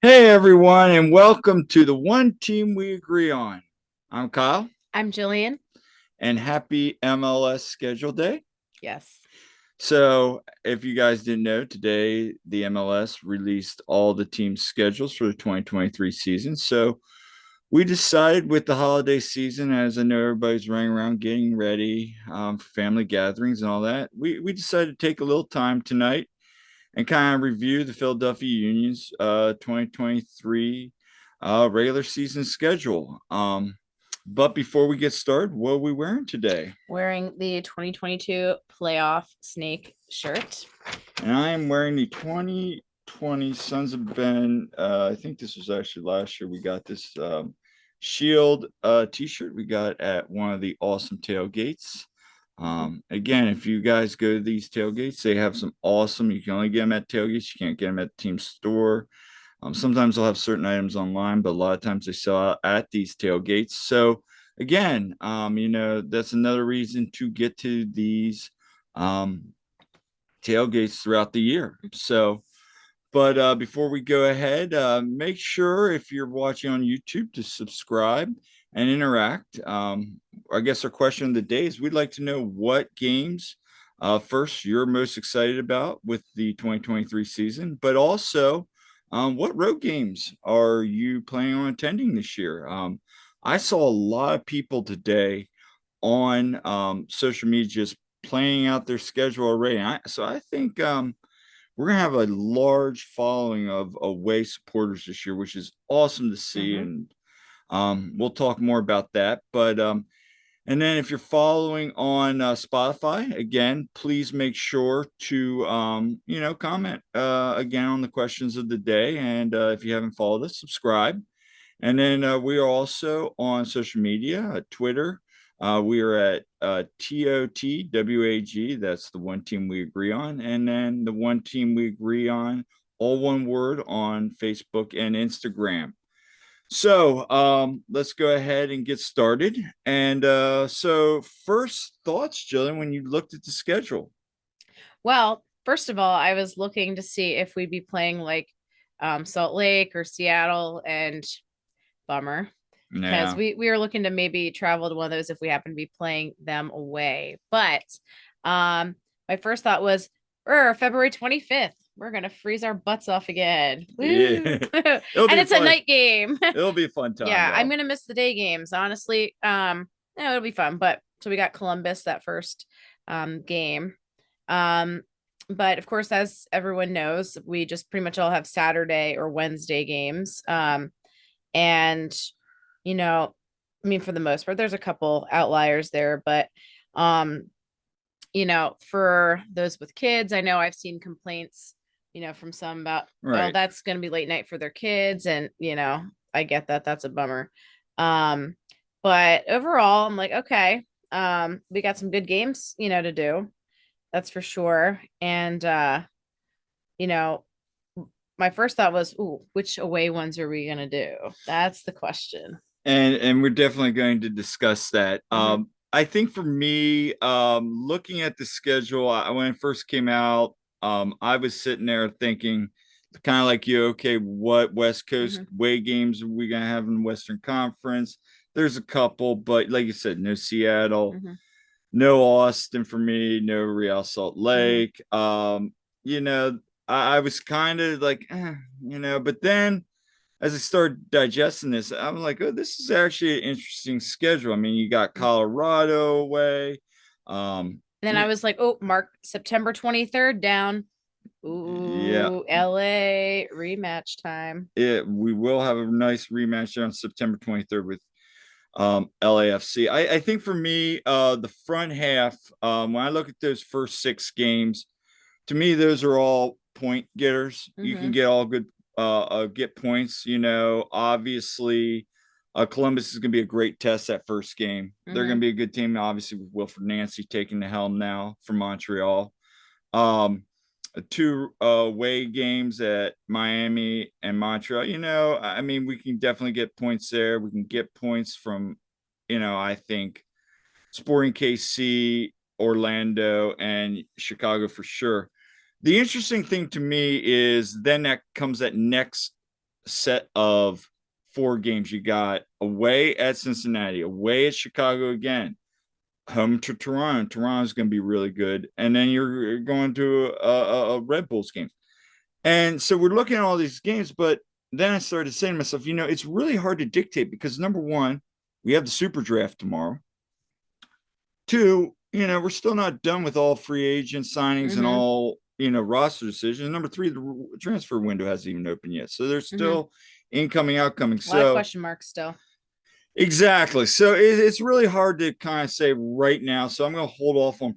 Hey everyone, and welcome to the One Team We Agree On. I'm Kyle, I'm Jillian. and happy MLS Schedule Day. Yes. So, if you guys didn't know, today the MLS released all the team schedules for the 2023 season. So, we decided with the holiday season, as I know everybody's running around getting ready for family gatherings and all that, we decided to take a little time tonight and kind of review the Philadelphia Union's 2023 regular season schedule. But before we get started, what are we wearing today? Wearing the 2022 playoff snake shirt. And I am wearing the 2020 Sons of Ben. I think this was actually last year. We got this Shield t-shirt we got at one of the awesome tailgates. Again, if you guys go to these tailgates, they have some awesome. You can only get them at tailgates. You can't get them at the team store. Sometimes they'll have certain items online, but a lot of times they sell out at these tailgates. So again, that's another reason to get to these tailgates throughout the year. So, but before we go ahead, make sure if you're watching on YouTube to subscribe and interact. I guess our question of the day is we'd like to know what games first you're most excited about with the 2023 season, but also what road games are you planning on attending this year? I saw a lot of people today on social media just planning out their schedule already. So I think we're gonna have a large following of away supporters this year, which is awesome to see. Mm-hmm. And we'll talk more about that. But and then if you're following on Spotify, again, please make sure to comment again on the questions of the day. And if you haven't followed us, subscribe. And then we are also on social media, Twitter. We are at TOTWAG. That's the One Team We Agree On. And then the One Team We Agree On, all one word, on Facebook and Instagram. So let's go ahead and get started. And so, first thoughts, Jillian, when you looked at the schedule. Well, first of all, I was looking to see if we'd be playing like Salt Lake or Seattle, and bummer, because Yeah. we were looking to maybe travel to one of those if we happen to be playing them away. But my first thought was, February 25th. We're gonna freeze our butts off again. Yeah. Woo! It'll And be it's a fun. night game. It'll be a fun time Yeah, I'm though. gonna miss the day games, honestly. No, it'll be fun. But so we got Columbus that first game. Um, but of course, as everyone knows, we just pretty much all have Saturday or Wednesday games. And you know, I mean, for the most part, there's a couple outliers there, but um, for those with kids, I know I've seen complaints, from some about, oh, Right. that's going to be late night for their kids. And, I get that. That's a bummer. Um, but overall, I'm like, okay, we got some good games, to do. That's for sure. And, you know, my first thought was, ooh, which away ones are we going to do? That's the question. And we're definitely going to discuss that. Mm-hmm. I think for me, looking at the schedule, when it first came out, I was sitting there thinking, kind of like you, okay, what West Coast Mm-hmm. way games are we gonna have in the Western Conference? There's a couple, but like you said, no Seattle, Mm-hmm. no Austin for me, no Real Salt Mm-hmm. Lake. You know, I was kind of like, but then as I started digesting this, I'm like, oh, this is actually an interesting schedule. I mean, you got Colorado away. Then I Yeah, was like, oh, mark September 23rd down. yeah, Ooh, LA rematch time. we will have a nice rematch there on September 23rd with LAFC. I think for me, the front half, when I look at those first six games, to me, those are all point getters. You can Mm-hmm. get all good, get points. Obviously, Columbus is going to be a great test that first game. They're going Mm-hmm. to be a good team, obviously, with Wilfred Nancy taking the helm now for Montreal. Um, two away games at Miami and Montreal. I mean, we can definitely get points there. We can get points from, I think Sporting KC, Orlando, and Chicago for sure. The interesting thing to me is then that comes that next set of 4 games. You got away at Cincinnati, away at Chicago again, home to Toronto. Toronto's going to be really good. And then you're going to a Red Bulls game. And so we're looking at all these games, but then I started saying to myself, it's really hard to dictate because number one, we have the super draft tomorrow. Two, we're still not done with all free agent signings and Mm-hmm. all, roster decisions. Number three, the transfer window hasn't even opened yet. So there's Mm-hmm. still incoming, outcoming. A lot of So question marks still. exactly. So it's really hard to kind of say right now. So I'm going to hold off on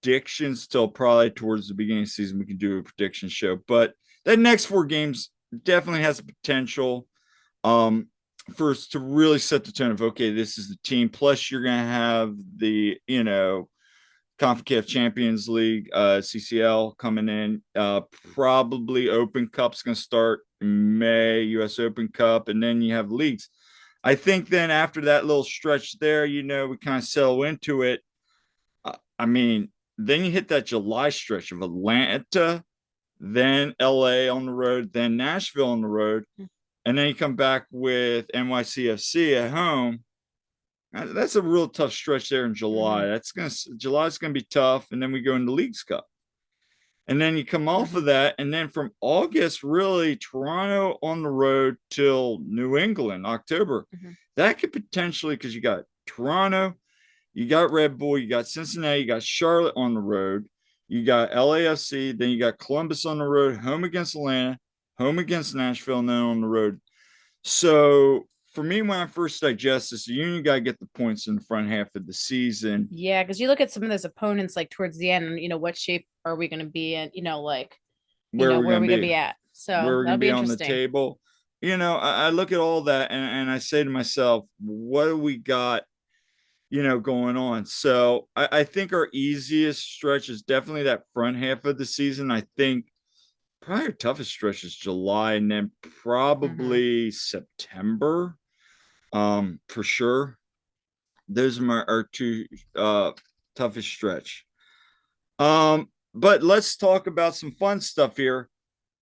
predictions till probably towards the beginning of the season. We can do a prediction show, but that next 4 games definitely has the potential for us to really set the tone of, okay, this is the team. Plus, you're going to have the, CONCACAF Champions League, CCL coming in. Probably Open Cup's going to start in May, US Open Cup, and then you have leagues. I think then after that little stretch there, we kind of settle into it. I mean, then you hit that July stretch of Atlanta, then LA on the road, then Nashville on the road, and then you come back with NYCFC at home. That's a real tough stretch there in July. July's gonna be tough, and then we go into Leagues Cup, and then you come off of that, and then from August, really Toronto on the road till New England, October. That could potentially, because you got Toronto, you got Red Bull, you got Cincinnati, you got Charlotte on the road, you got LAFC, then you got Columbus on the road, home against Atlanta, home against Nashville, and then on the road. So for me, when I first digest this, you got to get the points in the front half of the season. Yeah, because you look at some of those opponents like towards the end, and what shape are we going to be in? Where are we going to be at? So where we're that'll going to be be on the interesting. table. I look at all that and I say to myself, what do we got, going on? So I think our easiest stretch is definitely that front half of the season. I think probably our toughest stretch is July and then probably September. For sure. Those are our two toughest stretch. But let's talk about some fun stuff here.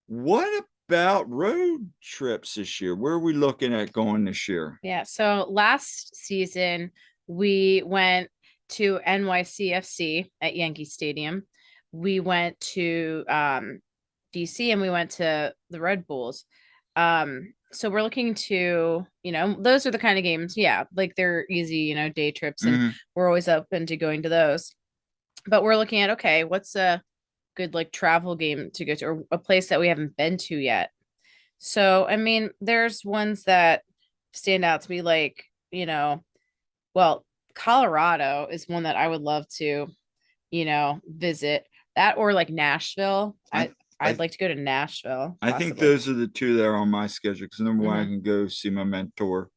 What about road trips this year? Where are we looking at going this year? Yeah. So last season we went to NYCFC at Yankee Stadium. We went to DC and we went to the Red Bulls. So we're looking to, those are the kind of games, yeah, like they're easy, day trips, and we're always open to going to those. But we're looking at, okay, what's a good like travel game to go to, or a place that we haven't been to yet? So, I mean, there's ones that stand out to me, like, well, Colorado is one that I would love to, visit, that, or like Nashville. I'd like to go to Nashville, I think possibly. those are the two that are on my schedule because number one, I can go see my mentor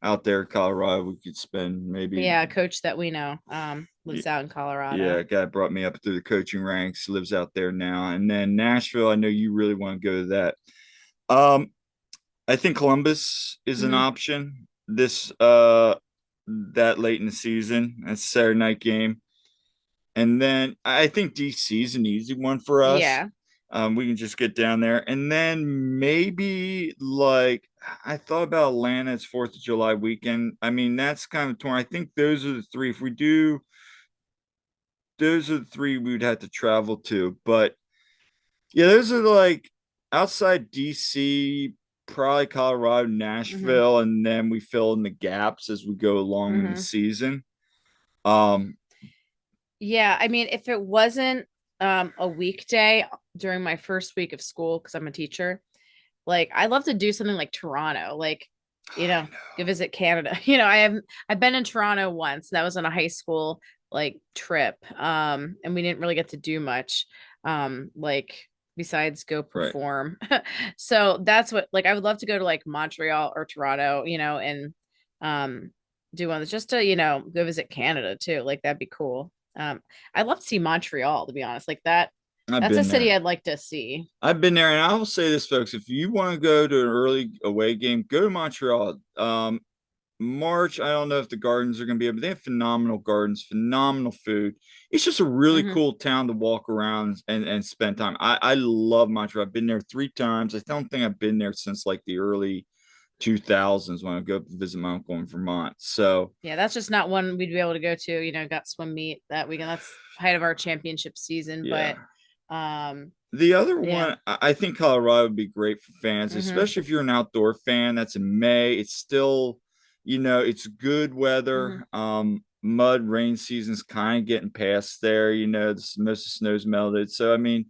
out there in Colorado. We could spend maybe Yeah, a coach that we know lives out in Colorado. Yeah, guy brought me up through the coaching ranks, lives out there now. And then Nashville, I know you really want to go to that. I think Columbus is an option this that late in the season. That's a Saturday night game. And then I think DC is an easy one for us. Yeah. We can just get down there. And then maybe like I thought about Atlanta, it's 4th of July weekend. I mean, that's kind of torn. I think those are the three. If we do, those are the three we would have to travel to. But yeah, those are like outside DC, probably Colorado, Nashville, and then we fill in the gaps as we go along in the season. Yeah, I mean, if it wasn't a weekday during my first week of school, because I'm a teacher, like I'd love to do something like Toronto, like, go visit Canada. I've been in Toronto once. That was on a high school like trip. And we didn't really get to do much. Like besides go perform. Right. So that's what, like, I would love to go to like Montreal or Toronto, and do one that's just to, go visit Canada too. Like that'd be cool. I'd love to see Montreal, to be honest. Like that's a city I'd like to see. I've been there, and I will say this, folks: if you want to go to an early away game, go to Montreal. March, I don't know if the gardens are going to be able, they have phenomenal gardens, phenomenal food. It's just a really Hmm. cool town to walk around and spend time. I love Montreal. I've been there 3 times. I don't think I've been there since like the early 2000s when I go visit my uncle in Vermont. So, Yeah, that's just not one we'd be able to go to. Got swim meet that weekend. That's height of our championship season, yeah. but um, The other yeah. one, I think Colorado would be great for fans, Hmm. especially if you're an outdoor fan. That's in May. It's still, it's good Hmm. weather. Mud, rain season's kind of getting past there. Most of the snow's melted. So, I mean,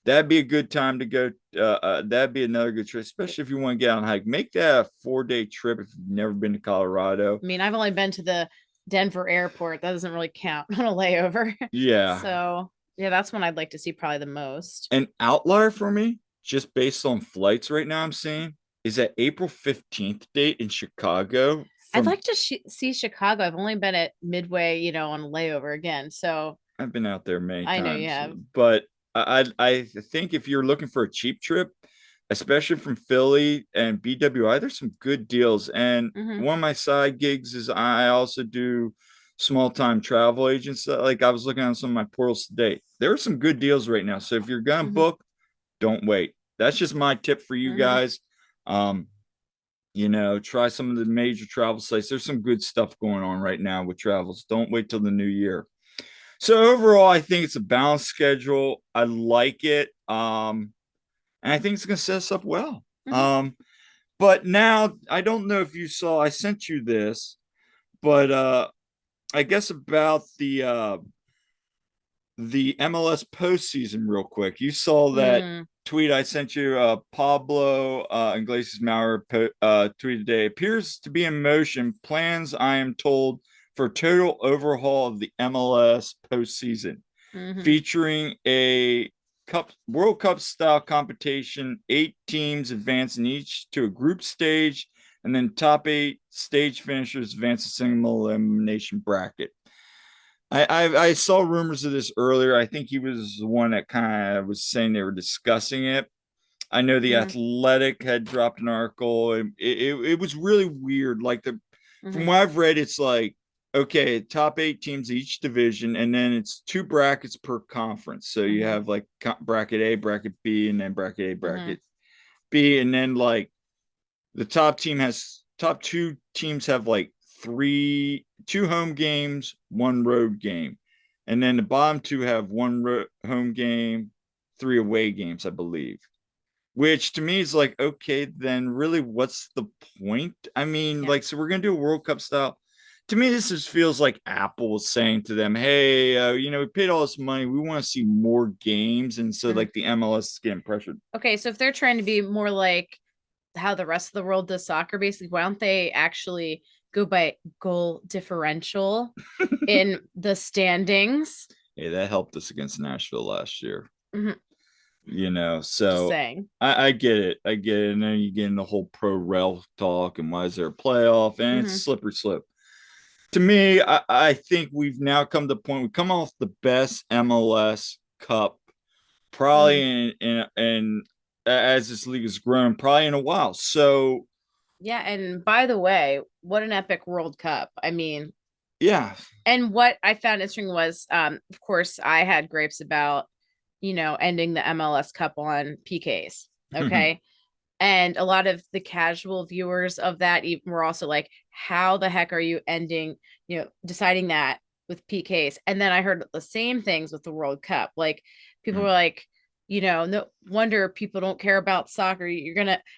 that'd be a good time to go. That'd be another good trip, especially if you want to get on a hike. Make that a 4-day trip if you've never been to Colorado. I mean, I've only been to the Denver airport. That doesn't really count on a layover. Yeah. So yeah, that's one I'd like to see probably the most. An outlier for me, just based on flights right now, I'm seeing is that April 15th date in Chicago I'd from like to see Chicago. I've only been at Midway, on layover again. So I've been out there many I know you times, have. but I think if you're looking for a cheap trip, especially from Philly and BWI, there's some good deals. And Hmm. one of my side gigs is I also do small time travel agents. Like I was looking on some of my portals today. There are some good deals right now. So if you're gonna Hmm. book, don't wait. That's just my tip for you Hmm. guys. Um, try some of the major travel sites. There's some good stuff going on right now with travels. Don't wait till the new year. So overall, I think it's a balanced schedule. I like it. And I think it's gonna set us up well. Hmm. But now I don't know if you saw, I sent you this, but I guess about the MLS postseason real quick. You saw that Mm. tweet I sent you. Pablo Iglesias Maurer tweeted today appears to be in motion. Plans, I am told, for total overhaul of the MLS postseason, Hmm. featuring a World Cup style competition. 8 teams advance in each to a group stage, and then top 8 stage finishers advance a single elimination bracket. I saw rumors of this earlier. I think he was the one that kind of was saying they were discussing it. I know the Hmm. Athletic had dropped an article. It was really weird. Like from Hmm. what I've read, it's like okay, top 8 teams each division, and then it's 2 brackets per conference. So you Hmm. have like bracket A, bracket B, and then bracket A, Hmm. bracket B, and then like the top 2 teams have like 2 home games, 1 road game, and then the bottom 2 have 1 home game, 3 away games, I believe. Which to me is like, okay, then really, what's the point? I mean, Yeah. like, so we're gonna do a World Cup style. To me, this just feels like Apple was saying to them, "Hey, we paid all this money. We want to see more games," and so Hmm. like the MLS is getting pressured. Okay, so if they're trying to be more like how the rest of the world does soccer, basically, why don't they actually go by goal differential in the standings? Hey, that helped us against Nashville last year. Hmm. Just So saying. I get it. I get it. And then you get in the whole pro rel talk and why is there a playoff? And it's a Hmm. slippery slope. To me, I think we've now come to the point we come off the best MLS Cup Hmm. probably in as this league has grown, probably in a while. So Yeah, and by the way, what an epic World Cup. I mean, yeah. and what I found interesting was, of course, I had grapes about, ending the MLS Cup on PKs. Okay. And a lot of the casual viewers of that even were also like, how the heck are you ending, deciding that with PKs? And then I heard the same things with the World Cup. Like people were like, no wonder people don't care about soccer.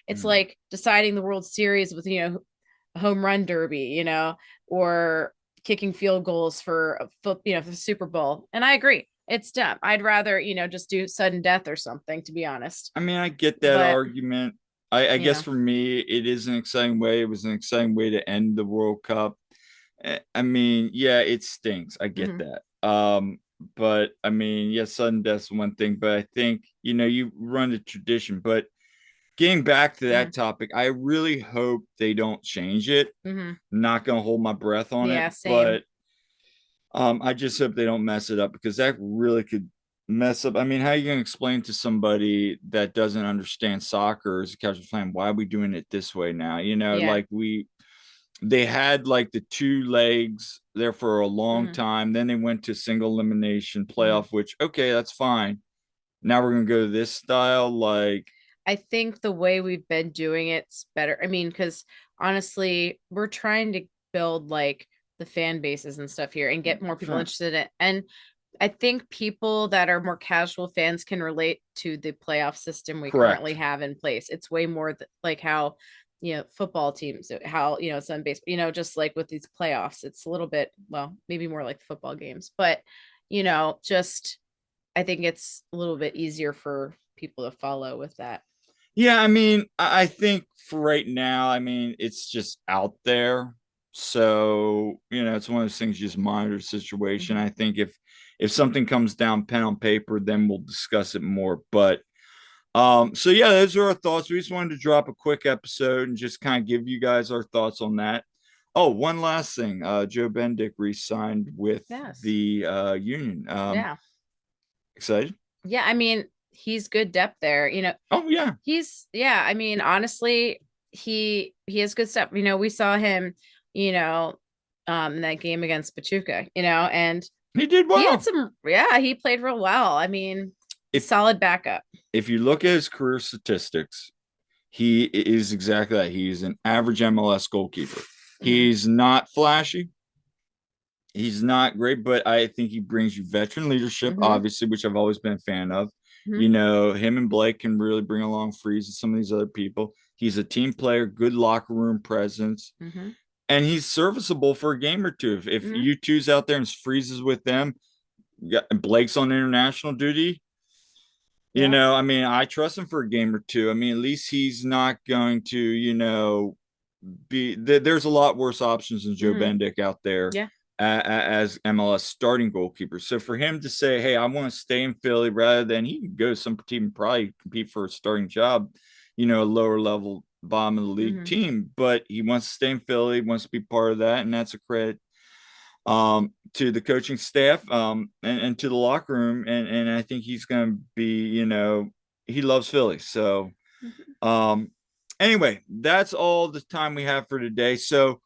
It's like deciding the World Series with, a home run derby, or kicking field goals for for the Super Bowl. And I agree. It's dumb. I'd rather, just do sudden death or something, to be honest. I mean, I get that But, argument. I guess yeah. for me, it is an exciting way. It was an exciting way to end the World Cup. I mean, yeah, it stinks. I get Hmm. that. But I mean, yes, sudden death's one thing, but I think, you run the tradition. But getting back to Hmm. that topic, I really hope they don't change it. Hmm. I'm not gonna hold my breath on it, Yeah, same. but I just hope they don't mess it up because that really could mess up. I mean, how are you going to explain to somebody that doesn't understand soccer as a casual fan why are we doing it this way now? Yeah. Like they had like the two legs there for a long Mhm, time. Then they went to single elimination mhm. playoff, which, okay, that's fine. Now we're gonna go to this style. Like, I think the way we've been doing it's better. I mean, because honestly, we're trying to build like the fan bases and stuff here and get more people 100%. interested in it. And I think people that are more casual fans can relate to the playoff system we currently Correct. have in place. It's way more like how, football teams, how, some base, just like with these playoffs, it's a little bit, well, maybe more like football games, but, just I think it's a little bit easier for people to follow with that. Yeah, I mean, I think for right now, I mean, it's just out there. So, it's one of those things you just monitor the situation. Mhm. I think if something comes down pen on paper, then we'll discuss it more. But so yeah, those are our thoughts. We just wanted to drop a quick episode and just kind of give you guys our thoughts on that. Oh, one last thing. Joe Bendik re-signed with Yes. the union. Yeah. Excited? Yeah. I mean, he's good depth there. Oh yeah, Yeah. I mean, honestly, he has good stuff. We saw him, you know, in that game against Pachuca, and he did he had well. he played real well. I mean, If solid backup. if you look at his career statistics, he is exactly that. He's an average MLS goalkeeper. Mhm, He's not flashy. He's not great, but I think he brings you veteran leadership, mhm, obviously, which I've always been a fan of. mhm, Him and Blake can really bring along Freeze and some of these other people. He's a team player, good locker room presence, mhm, and he's serviceable for a game or two. If mhm. U2's out there and Freezes with them, yeah, and Blake's on international duty, Yeah. I mean, I trust him for a game or two. I mean, at least he's not going to, there's a lot worse options than Joe Mhm. Bendik out there Yeah. as MLS starting goalkeeper. So for him to say, "Hey, I want to stay in Philly," rather than he can go to some team and probably compete for a starting job, a lower level bottom of the league Mhm. team, but he wants to stay in Philly, wants to be part of that, and that's a credit to the coaching staff and to the locker room, and I think he's going to be, he loves Philly. So Mhm. um, anyway, that's all the time we have for today. So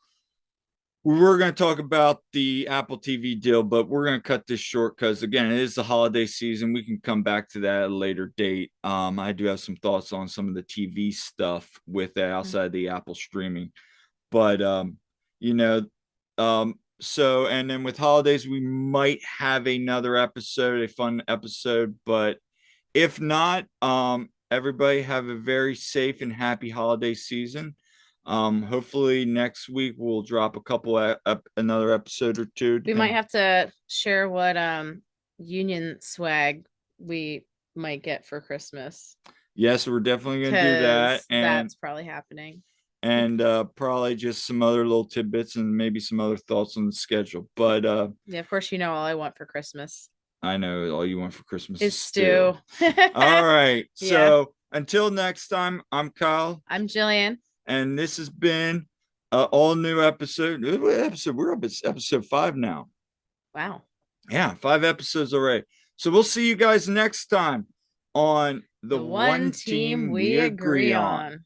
we're going to talk about the Apple TV deal, but we're going to cut this short because, again, it is the holiday season. We can come back to that at a later date. I do have some thoughts on some of the TV stuff with that Mhm. outside the Apple streaming, but you know, so and then with holidays, we might have another episode, a fun episode, but if not, everybody have a very safe and happy holiday season. Hopefully next week we'll drop a couple another episode or two, We might depending. have to share what union swag we might get for Christmas Yes, we're definitely gonna do that, because that's probably happening. and probably just some other little tidbits and maybe some other thoughts on the schedule. But Yeah, of course, all I want for Christmas I know all you want for Christmas is is stew. stew. All right. Yeah, So until next time, I'm Kyle, I'm Jillian. and this has been an all new episode. We're up at episode 5 now. Wow. Yeah, 5 episodes already. So we'll see you guys next time on the The one one team team we we agree agree on. on.